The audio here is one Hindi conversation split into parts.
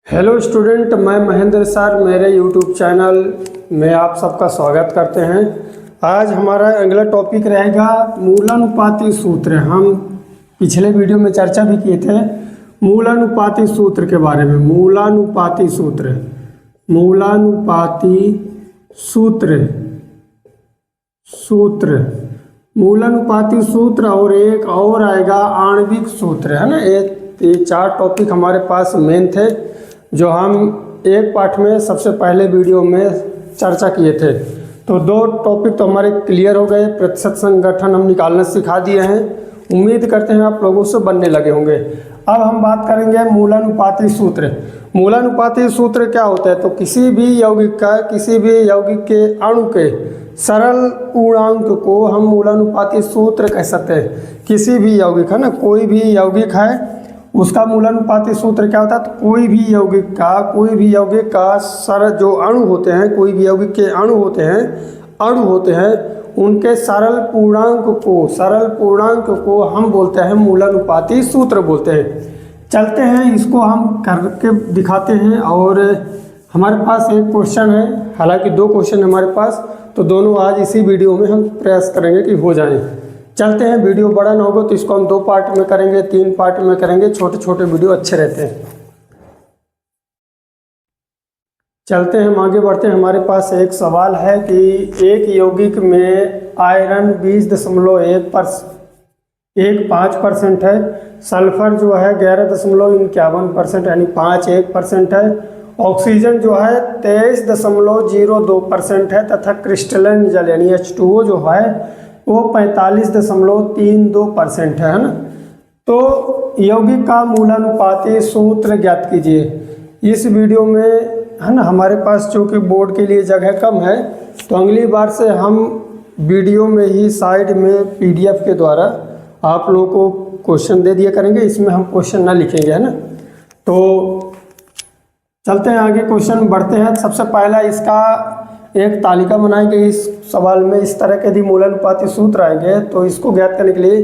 हेलो स्टूडेंट, मैं महेंद्र सर मेरे यूट्यूब चैनल में आप सबका स्वागत करते हैं। आज हमारा अगला टॉपिक रहेगा मूलानुपाती सूत्र। हम पिछले वीडियो में चर्चा भी किए थे मूलानुपाती सूत्र के बारे में। मूलानुपाती सूत्र मूलानुपाती सूत्र और एक और आएगा आणविक सूत्र, है ना। ये चार टॉपिक हमारे पास मेन थे जो हम एक पार्ट में सबसे पहले वीडियो में चर्चा किए थे। तो दो टॉपिक तो हमारे क्लियर हो गए। प्रतिशत संगठन हम निकालना सिखा दिए हैं। उम्मीद करते हैं आप लोगों से बनने लगे होंगे। अब हम बात करेंगे मूलानुपाती सूत्र। मूलानुपाती सूत्र क्या होता है? तो किसी भी यौगिक के अणु के सरल पूर्णांक को हम मूलानुपाती सूत्र कह सकते हैं। किसी भी यौगिक, है ना, कोई भी यौगिक है उसका मूलानुपाती सूत्र क्या होता है? तो कोई भी यौगिक का सरल जो अणु होते हैं, कोई भी यौगिक के अणु होते हैं उनके सरल पूर्णांक को हम बोलते हैं मूलानुपाती सूत्र बोलते हैं। चलते हैं, इसको हम करके दिखाते हैं। और हमारे पास एक क्वेश्चन है, हालांकि दो क्वेश्चन है हमारे पास, तो दोनों आज इसी वीडियो में हम प्रयास करेंगे कि हो जाएं। चलते हैं, वीडियो बड़ा ना होगा तो इसको हम 2 पार्ट में करेंगे, 3 पार्ट में करेंगे। छोटे छोटे वीडियो अच्छे रहते हैं। चलते हैं, हम आगे बढ़ते हैं। हमारे पास एक सवाल है कि एक यौगिक में आयरन 20.15% है, सल्फर जो है 11.51% यानी 5% है, ऑक्सीजन जो है 23.02% है तथा क्रिस्टलन जल यानी H2O जो है वो 45.32% है ना। तो यौगिक का मूलानुपाती सूत्र ज्ञात कीजिए। इस वीडियो में, है ना, हमारे पास चूँकि बोर्ड के लिए जगह कम है तो अगली बार से हम वीडियो में ही साइड में PDF के द्वारा आप लोगों को क्वेश्चन दे दिया करेंगे। इसमें हम क्वेश्चन ना लिखेंगे, है ना। तो चलते हैं आगे, क्वेश्चन बढ़ते हैं। सबसे पहला इसका एक तालिका बनाएंगे। इस सवाल में इस तरह के यदि मूलानुपाती सूत्र आएंगे तो इसको ज्ञात करने के लिए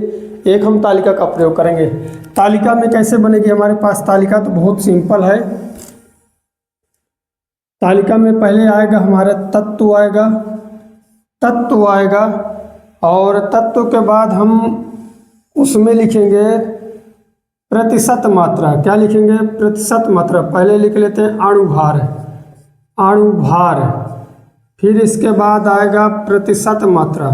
एक हम तालिका का प्रयोग करेंगे। तालिका में कैसे बनेगी हमारे पास? तालिका तो बहुत सिंपल है। तालिका में पहले आएगा हमारा तत्व आएगा और तत्व के बाद हम उसमें लिखेंगे प्रतिशत मात्रा। क्या लिखेंगे? प्रतिशत मात्रा। पहले लिख लेते हैं अणुभार। फिर इसके बाद आएगा प्रतिशत मात्रा।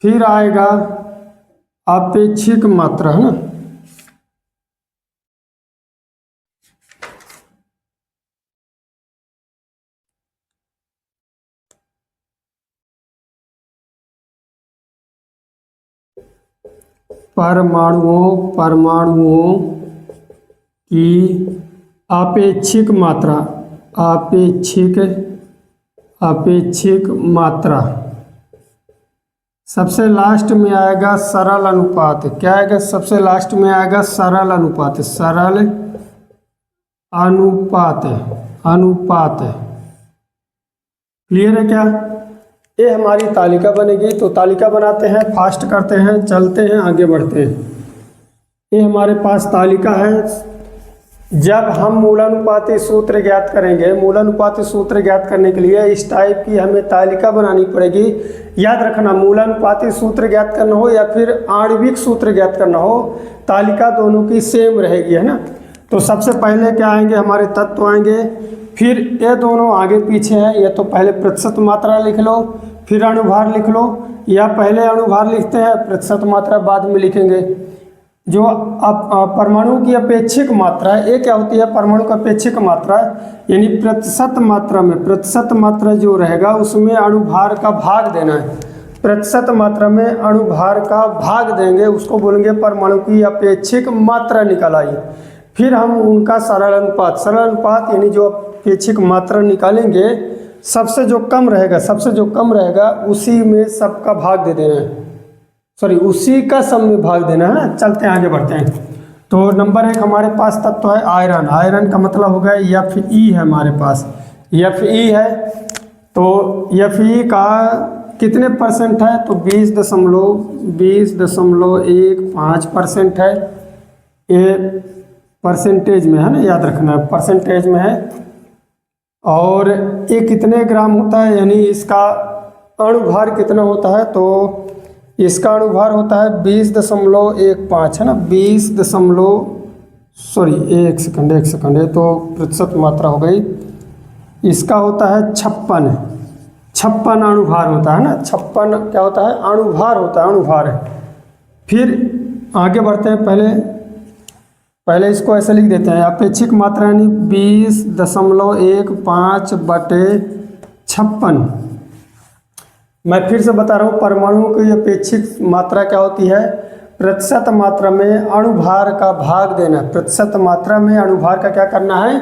फिर आएगा आपेक्षिक मात्रा, है ना। परमाणुओं की आपेक्षिक मात्रा। सबसे लास्ट में आएगा सरल अनुपात। क्या आएगा? सबसे लास्ट में आएगा सरल अनुपात। क्लियर है क्या? ये हमारी तालिका बनेगी। तो तालिका बनाते हैं, फास्ट करते हैं, चलते हैं, आगे बढ़ते हैं। ये हमारे पास तालिका है। जब हम मूलानुपाती सूत्र ज्ञात करेंगे, मूलानुपाती सूत्र ज्ञात करने के लिए इस टाइप की हमें तालिका बनानी पड़ेगी। याद रखना, मूलानुपाती सूत्र ज्ञात करना हो या फिर आणविक सूत्र ज्ञात करना हो, तालिका दोनों की सेम रहेगी, है ना। तो सबसे पहले क्या आएंगे? हमारे तत्व आएंगे। फिर ये दोनों आगे पीछे हैं, या तो पहले प्रतिशत मात्रा लिख लो फिर अणुभार लिख लो, या पहले अणुभार लिखते हैं प्रतिशत मात्रा बाद में लिखेंगे। जो परमाणु की अपेक्षिक मात्रा है, ये क्या होती है? परमाणु का अपेक्षिक मात्रा यानी प्रतिशत मात्रा जो रहेगा उसमें अणुभार का भाग देना है। प्रतिशत मात्रा में अणुभार का भाग देंगे, उसको बोलेंगे परमाणु की अपेक्षिक मात्रा निकाल आई। फिर हम उनका सरल अनुपात यानी जो अपेक्षिक मात्रा निकालेंगे, सबसे जो कम रहेगा उसी में सबका भाग दे देना है, उसी का सब में भाग देना है ना। चलते हैं, आगे बढ़ते हैं। तो नंबर 1 हमारे पास तत्व है आयरन का मतलब हो गया Fe है हमारे पास। Fe है तो Fe का कितने परसेंट है, तो 20.15% है। ये परसेंटेज में है ना, याद रखना है परसेंटेज में है। और ये कितने ग्राम होता है, यानी इसका अणुभार कितना होता है, तो इसका अणुभार होता है 20.15 है ना, 1 सेकंड ये तो प्रतिशत मात्रा हो गई। इसका होता है 56 अणुभार होता है ना, 56 क्या होता है, अणुभार होता है, अणुभार है। फिर आगे बढ़ते हैं, पहले इसको ऐसे लिख देते हैं, अपेक्षिक मात्रा यानी 20.15/56। मैं फिर से बता रहा हूँ, परमाणुओं की अपेक्षिक मात्रा क्या होती है, प्रतिशत मात्रा में अणुभार का भाग देना। प्रतिशत मात्रा में अणुभार का क्या करना है,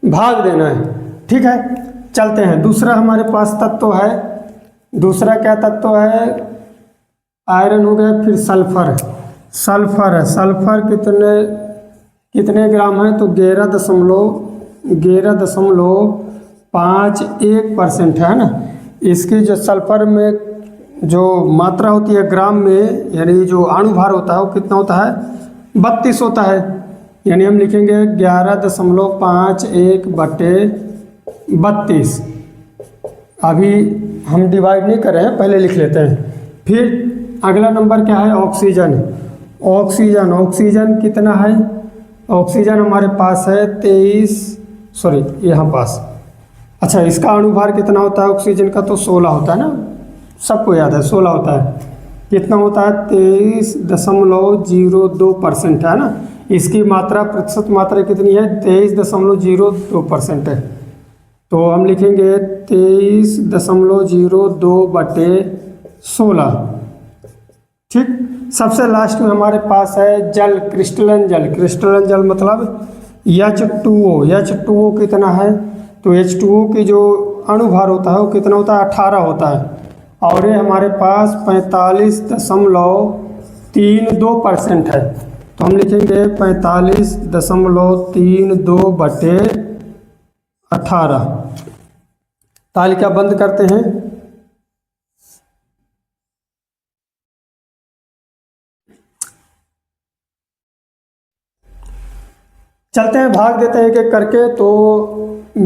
भाग देना है। ठीक है, चलते हैं। दूसरा हमारे पास तत्व है, दूसरा क्या तत्व है, आयरन हो गया। फिर सल्फर है, सल्फर कितने ग्राम है, तो 11.51% है ना। इसकी जो सल्फर में जो मात्रा होती है ग्राम में, यानी जो अणुभार होता है वो कितना होता है, 32 होता है। यानी हम लिखेंगे 11.51/32। अभी हम डिवाइड नहीं कर रहे हैं, पहले लिख लेते हैं। फिर अगला नंबर क्या है, ऑक्सीजन कितना है, ऑक्सीजन हमारे पास है 23, अच्छा इसका अणुभार कितना होता है ऑक्सीजन का, तो 16 होता है ना, सबको याद है 16 होता है। कितना होता है, 23.02% है ना। इसकी मात्रा, प्रतिशत मात्रा कितनी है, 23.02% है। तो हम लिखेंगे 23.02/16। ठीक, सबसे लास्ट में हमारे पास है जल, क्रिस्टलन जल मतलब H2O कितना है, तो H2O की जो अणुभार होता है वो कितना होता है, 18 होता है। और ये हमारे पास 45.32% है। तो हम लिखेंगे 45.32/18। तालिका बंद करते हैं। चलते हैं, भाग देते हैं एक एक करके। तो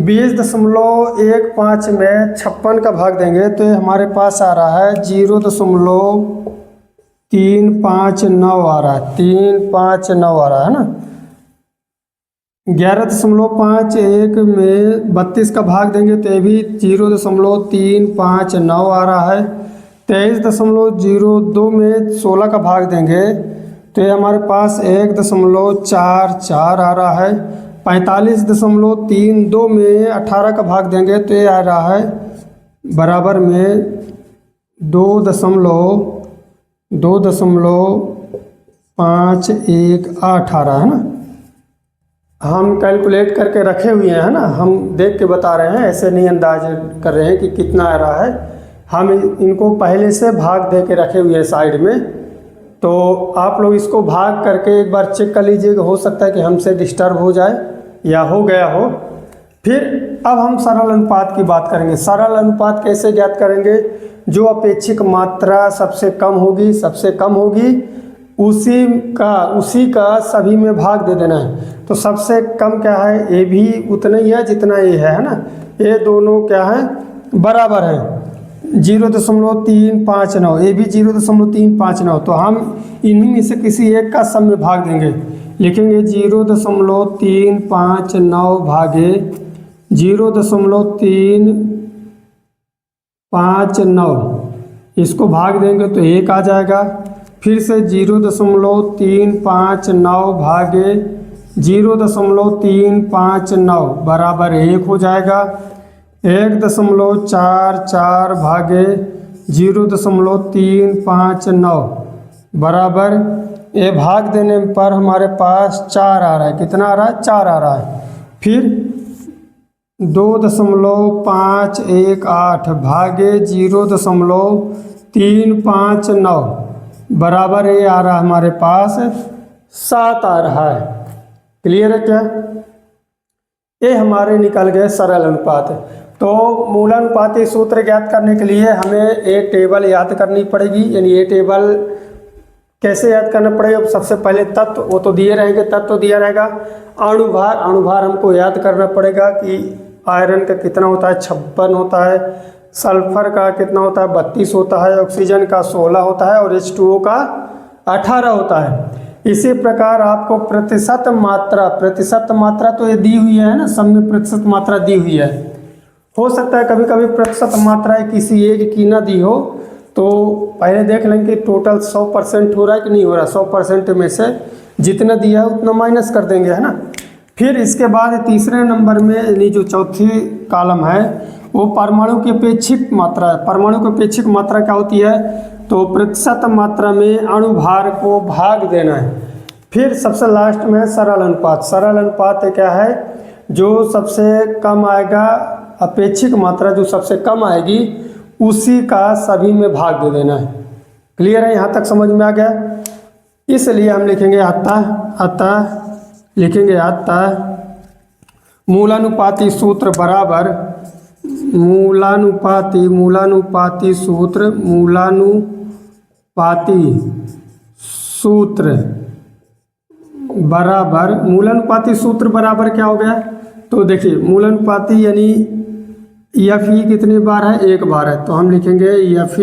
20.15 में 56 का भाग देंगे तो ये हमारे पास आ रहा है 0.359 आ रहा है, 359 आ रहा है ना। 11.51 में 32 का भाग देंगे तो ये भी 0.359 आ रहा है। 23.02 में 16 का भाग देंगे तो ये हमारे पास 1.44 आ रहा है। 45.32 में 18 का भाग देंगे तो ये आ रहा है बराबर में 2.518 आ रहा है ना। हम कैलकुलेट करके रखे हुए हैं ना, हम देख के बता रहे हैं, ऐसे नहीं अंदाज कर रहे हैं कि कितना आ रहा है। हम इनको पहले से भाग दे के रखे हुए हैं साइड में, तो आप लोग इसको भाग करके एक बार चेक कर लीजिएगा, हो सकता है कि हमसे डिस्टर्ब हो जाए या हो गया हो। फिर अब हम सरल अनुपात की बात करेंगे। सरल अनुपात कैसे ज्ञात करेंगे, जो अपेक्षिक मात्रा सबसे कम होगी उसी का सभी में भाग दे देना है। तो सबसे कम क्या है, ए भी उतना ही है जितना ए है ना। ये दोनों क्या है, बराबर है, 0.359, ये भी 0.359। तो हम इन्हीं में से किसी एक का सब में भाग देंगे। लिखेंगे 0.359 भागे 0.359, इसको भाग देंगे तो 1 आ जाएगा। फिर से 0.359 भागे 0.359 बराबर 1 हो जाएगा। 1.44 भागे 0.359 बराबर, ये भाग देने पर हमारे पास 4 आ रहा है। कितना आ रहा है, 4 आ रहा है। फिर 2.518 भागे 0.359 बराबर ये आ रहा है हमारे पास 7 आ रहा है। क्लियर है क्या, ये हमारे निकल गए सरल अनुपात। तो मूलानुपाती सूत्र ज्ञात करने के लिए हमें एक टेबल याद करनी पड़ेगी। यानी ये टेबल कैसे याद करना पड़ेगा? सबसे पहले तत्व वो तो दिए रहेंगे, तत्व दिया रहेगा। अणुभार, अणुभार हमको याद करना पड़ेगा कि आयरन का कितना होता है, 56 होता है। सल्फर का कितना होता है, 32 होता है। ऑक्सीजन का 16 होता है और H2O का 18 होता है। इसी प्रकार आपको प्रतिशत मात्रा तो ये दी हुई है ना, सब में प्रतिशत मात्रा दी हुई है। हो सकता है कभी कभी प्रतिशत मात्रा किसी एक की ना दी हो, तो पहले देख लेंगे कि टोटल 100% हो रहा है कि नहीं हो रहा। 100% में से जितना दिया है उतना माइनस कर देंगे, है ना। फिर इसके बाद तीसरे नंबर में यानी जो चौथी कॉलम है वो परमाणु की अपेक्षित मात्रा है। परमाणु की अपेक्षित मात्रा क्या होती है? तो प्रतिशत मात्रा में अणुभार को भाग देना है। फिर सबसे लास्ट में सरल अनुपात। सरल अनुपात क्या है? जो सबसे कम आएगा, अपेक्षित मात्रा जो सबसे कम आएगी उसी का सभी में भाग दे देना है। क्लियर है? यहाँ तक समझ में आ गया? इसलिए हम लिखेंगे अतः लिखेंगे अतः मूलानुपाती सूत्र बराबर मूलानुपाती सूत्र बराबर क्या हो गया? तो देखिए मूलानुपाती यानी Fe कितनी बार है? एक बार है, तो हम लिखेंगे Fe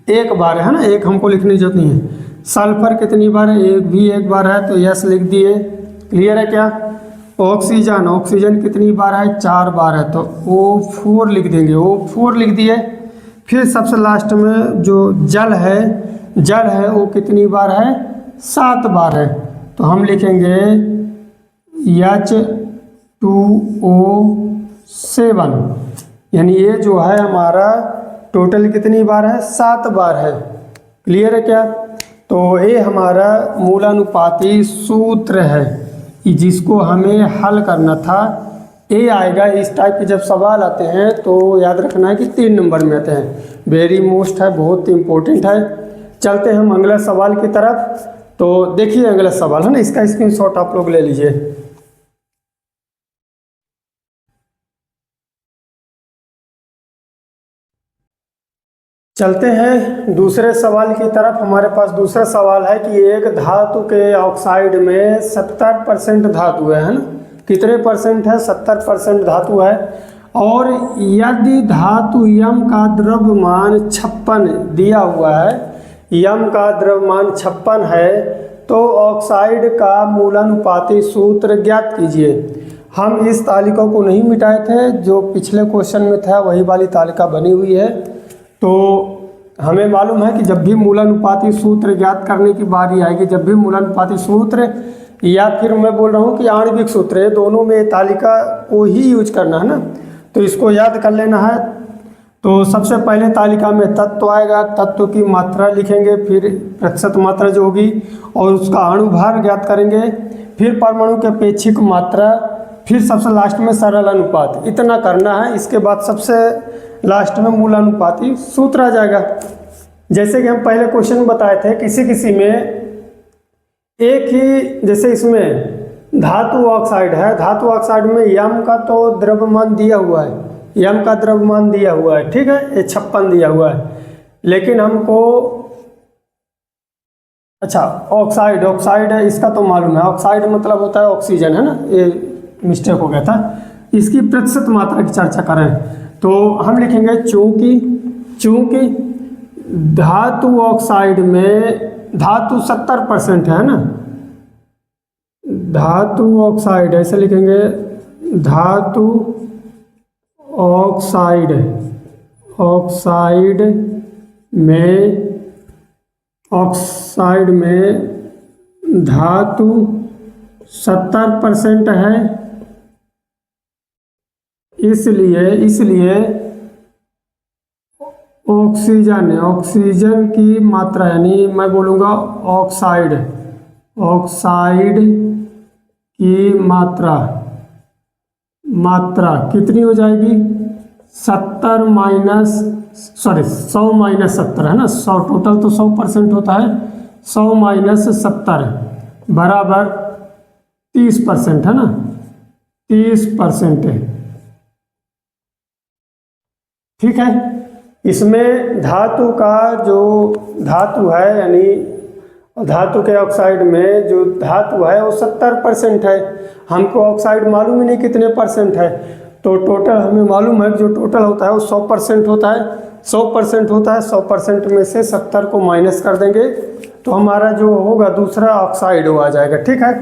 एक बार है ना, एक हमको लिखने की जरूरत नहीं है। सल्फर कितनी बार है? एक बार है, तो यस लिख दिए। क्लियर है क्या? ऑक्सीजन कितनी बार है? 4 बार है, तो O4 लिख देंगे, O4 लिख दिए। फिर सबसे लास्ट में जो जल है वो कितनी बार है? 7 बार है, तो हम लिखेंगे H2O7। यानी ये जो है हमारा टोटल कितनी बार है? 7 बार है। क्लियर है क्या? तो ये हमारा मूलानुपाती सूत्र है जिसको हमें हल करना था। ये आएगा, इस टाइप के जब सवाल आते हैं तो याद रखना है कि 3 नंबर में आते हैं। वेरी मोस्ट है, बहुत इंपॉर्टेंट है। चलते हैं हम अगला सवाल की तरफ। तो देखिए अगला सवाल है ना, इसका स्क्रीनशॉट आप लोग ले लीजिए। चलते हैं दूसरे सवाल की तरफ। हमारे पास दूसरा सवाल है कि एक धातु के ऑक्साइड में 70% धातु है ना। कितने परसेंट है? 70% धातु है। और यदि धातु यम का द्रव्यमान 56 दिया हुआ है, यम का द्रव्यमान 56 है, तो ऑक्साइड का मूलानुपाती सूत्र ज्ञात कीजिए। हम इस तालिका को नहीं मिटाए थे, जो पिछले क्वेश्चन में था वही वाली तालिका बनी हुई है। तो हमें मालूम है कि जब भी मूलानुपाती सूत्र ज्ञात करने की बारी आएगी, जब भी मूलानुपाती सूत्र या फिर मैं बोल रहा हूँ कि आणविक सूत्र, दोनों में तालिका को ही यूज करना है ना। तो इसको याद कर लेना है। तो सबसे पहले तालिका में तत्व आएगा, तत्व की मात्रा लिखेंगे, फिर प्रतिशत मात्रा जो होगी और उसका अणुभार ज्ञात करेंगे, फिर परमाणु की अपेक्षित मात्रा, फिर सबसे लास्ट में सरल अनुपात। इतना करना है। इसके बाद सबसे लास्ट में मूलानुपाती सूत्र आ जाएगा। जैसे कि हम पहले क्वेश्चन बताए थे, किसी में एक ही, जैसे इसमें धातु ऑक्साइड है, धातु ऑक्साइड में यम का तो द्रव्यमान दिया हुआ है, यम का द्रव्यमान दिया हुआ है, ठीक है, ये 56 दिया हुआ है। लेकिन हमको अच्छा ऑक्साइड है, इसका तो मालूम है। ऑक्साइड मतलब होता है ऑक्सीजन, है ना, ये मिस्टेक हो गया था। इसकी प्रतिशत मात्रा की चर्चा करें तो हम लिखेंगे चूंकि धातु ऑक्साइड में धातु 70% है ना, धातु ऑक्साइड ऐसे लिखेंगे, धातु ऑक्साइड में धातु 70% है। इसलिए ऑक्सीजन की मात्रा, यानी मैं बोलूँगा ऑक्साइड की मात्रा कितनी हो जाएगी? 100 माइनस 70 है ना। 100 टोटल तो 100% होता है, 100 माइनस 70 बराबर 30% है ना, 30% है। ठीक है। इसमें धातु का जो धातु है, यानी धातु के ऑक्साइड में जो धातु है वो 70% है। हमको ऑक्साइड मालूम ही नहीं कितने परसेंट है, तो टोटल हमें मालूम है कि जो टोटल होता है वो 100% होता है। 100% होता है, 100% में से 70 को माइनस कर देंगे तो हमारा जो होगा दूसरा ऑक्साइड वो आ जाएगा। ठीक है,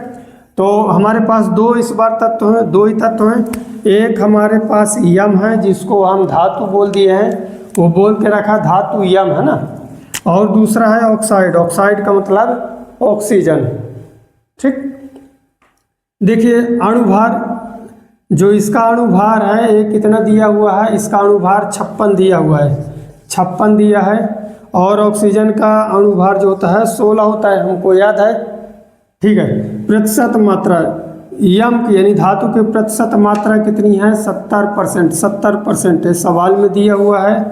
तो हमारे पास दो इस बार तत्व हैं, दो ही तत्व हैं। एक हमारे पास यम है जिसको हम धातु बोल दिए हैं, वो बोल के रखा धातु यम है ना, और दूसरा है ऑक्साइड। ऑक्साइड का मतलब ऑक्सीजन। ठीक, देखिए अणुभार, जो इसका अणुभार है ये कितना दिया हुआ है, इसका अणुभार 56 दिया हुआ है, 56 दिया है। और ऑक्सीजन का अणुभार जो होता है 16 होता है, हमको याद है। ठीक है, प्रतिशत मात्रा यम की यानी धातु की प्रतिशत मात्रा कितनी है, 70%। 70% है, सवाल में दिया हुआ है।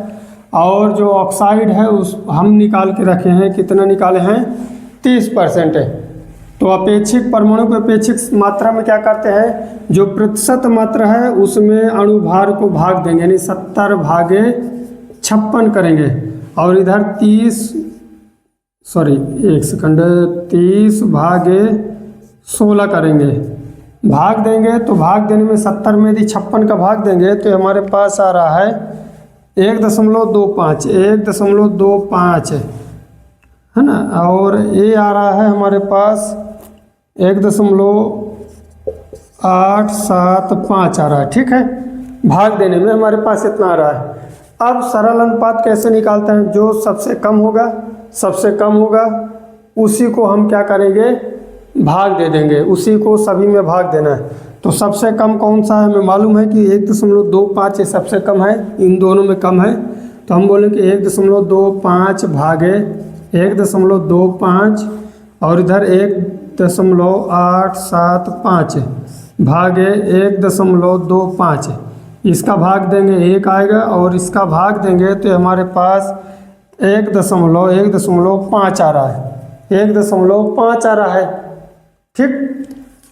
और जो ऑक्साइड है उस हम निकाल के रखे हैं, कितना निकाले हैं, 30% है। तो अपेक्षिक परमाणु के अपेक्षिक मात्रा में क्या करते हैं, जो प्रतिशत मात्रा है उसमें अणुभार को भाग देंगे, यानी 70 भागे 56 करेंगे। और इधर 30 भागे 16 करेंगे, भाग देंगे। तो भाग देने में 70 में यदि 56 का भाग देंगे तो हमारे पास आ रहा है 1.25 है ना। और ये आ रहा है हमारे पास 1.875 आ रहा है। ठीक है, भाग देने में हमारे पास इतना आ रहा है। अब सरल अनुपात कैसे निकालते हैं, जो सबसे कम होगा उसी को हम क्या करेंगे, भाग दे देंगे, उसी को सभी में भाग देना है। तो सबसे कम कौन सा है, हमें मालूम है कि 1.25 ये सबसे कम है, इन दोनों में कम है। तो हम बोलेंगे 1.25 भागे 1.25 और इधर 1.875 भागे 1.25। इसका भाग देंगे 1 आएगा और इसका भाग देंगे तो हमारे पास 1.5 आ रहा है, 1.5 आ रहा है। ठीक,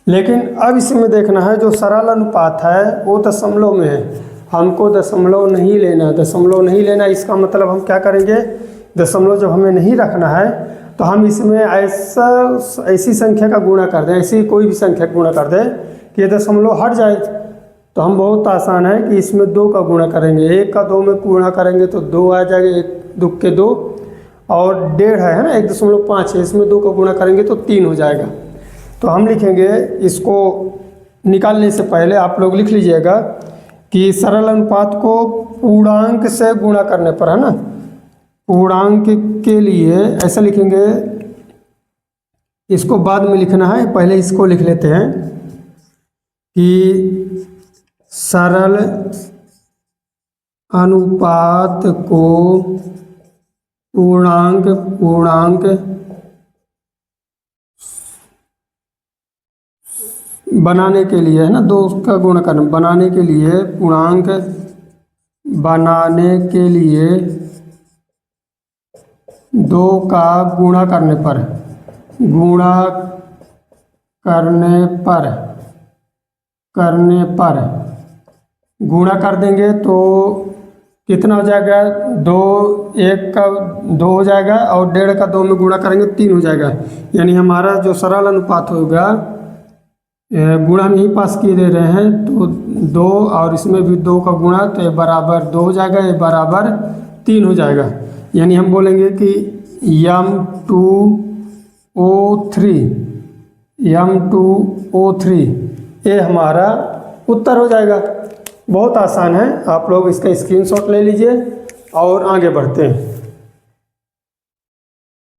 लेकिन अब इसमें देखना है जो सरल अनुपात है वो दशमलव में है, हमको दशमलव नहीं लेना। इसका मतलब हम क्या करेंगे, दशमलव जब हमें नहीं रखना है तो हम इसमें ऐसी संख्या का गुणा कर दें, ऐसी कोई भी संख्या का गुणा कर दें कि ये दशमलव हट जाए। तो हम बहुत आसान है कि इसमें 2 का गुणा करेंगे, 1 का 2 में गुणा करेंगे तो 2 आ जाएगा, 1 2 के 2 और 1.5 है ना, 1.5 है, इसमें 2 का गुणा करेंगे तो 3 हो जाएगा। तो हम लिखेंगे, इसको निकालने से पहले आप लोग लिख लीजिएगा कि सरल अनुपात को पूर्णांक से गुणा करने पर, है ना, पूर्णांक के लिए ऐसा लिखेंगे, इसको बाद में लिखना है, पहले इसको लिख लेते हैं कि सरल अनुपात को पूर्णांक बनाने के लिए, है ना, 2 का गुणा करना, बनाने के लिए पूर्णांक बनाने के लिए 2 का गुणा करने पर गुणा कर देंगे तो कितना हो जाएगा, 2 1 का 2 हो जाएगा और 1.5 का 2 में गुणा करेंगे 3 हो जाएगा। यानी हमारा जो सरल अनुपात होगा, गुणा में ही पास किए दे रहे हैं तो 2 और इसमें भी 2 का गुणा, तो ये बराबर 2 हो जाएगा, ये बराबर 3 हो जाएगा। यानी हम बोलेंगे कि M2O3 ये हमारा उत्तर हो जाएगा। बहुत आसान है, आप लोग इसका स्क्रीनशॉट ले लीजिए और आगे बढ़ते हैं।